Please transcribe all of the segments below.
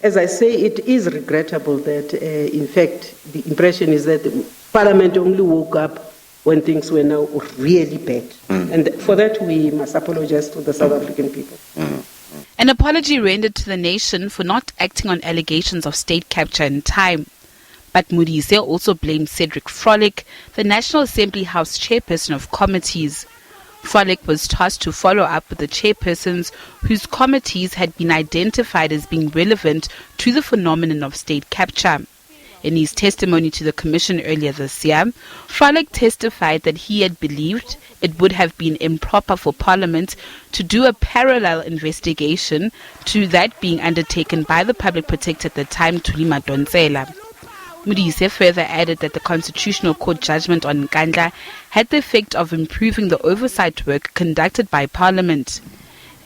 As I say, it is regrettable that, in fact, the impression is that the Parliament only woke up when things were now really bad. And for that, we must apologize to the South African people. An apology rendered to the nation for not acting on allegations of state capture in time. But Modise also blamed Cedric Frolick, the National Assembly House chairperson of committees. Frolick was tasked to follow up with the chairpersons whose committees had been identified as being relevant to the phenomenon of state capture. In his testimony to the Commission earlier this year, Frolick testified that he had believed it would have been improper for Parliament to do a parallel investigation to that being undertaken by the Public Protector at the time, Thandi Modise. Modise further added that the Constitutional Court judgment on Nkandla had the effect of improving the oversight work conducted by Parliament.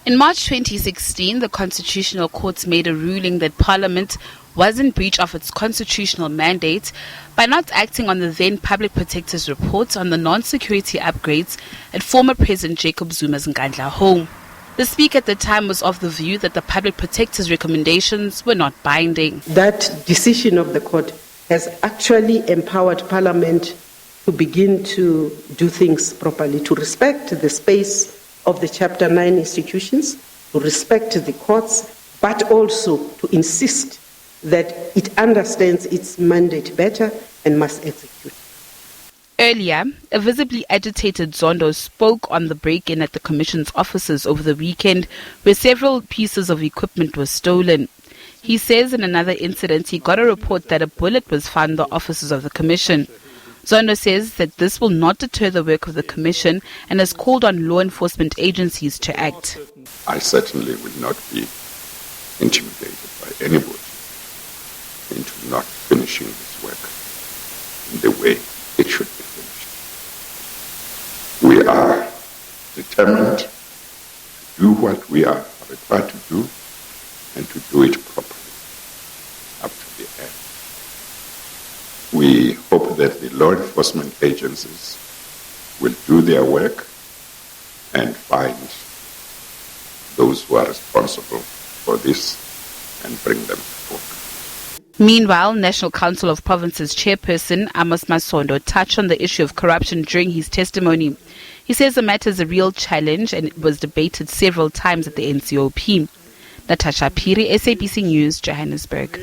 In March 2016, the Constitutional Court made a ruling that Parliament was in breach of its constitutional mandate by not acting on the then Public Protector's report on the non-security upgrades at former President Jacob Zuma's Nkandla home. The Speaker at the time was of the view that the Public Protector's recommendations were not binding. That decision of the court has actually empowered Parliament to begin to do things properly, to respect the space of the Chapter 9 institutions, to respect the courts, but also to insist that it understands its mandate better and must execute. Earlier, a visibly agitated Zondo spoke on the break-in at the Commission's offices over the weekend, where several pieces of equipment were stolen. He says in another incident he got a report that a bullet was found in the offices of the Commission. Zondo says that this will not deter the work of the Commission and has called on law enforcement agencies to act. I certainly will not be intimidated by anybody into not finishing this work in the way it should be finished. We are determined to do what we are required to do and to do it properly up to the end. We hope that the law enforcement agencies will do their work and find those who are responsible for this and bring them to book. Meanwhile, National Council of Provinces chairperson Amos Masondo touched on the issue of corruption during his testimony. He says the matter is a real challenge and it was debated several times at the NCOP. Natasha Piri, SABC News, Johannesburg.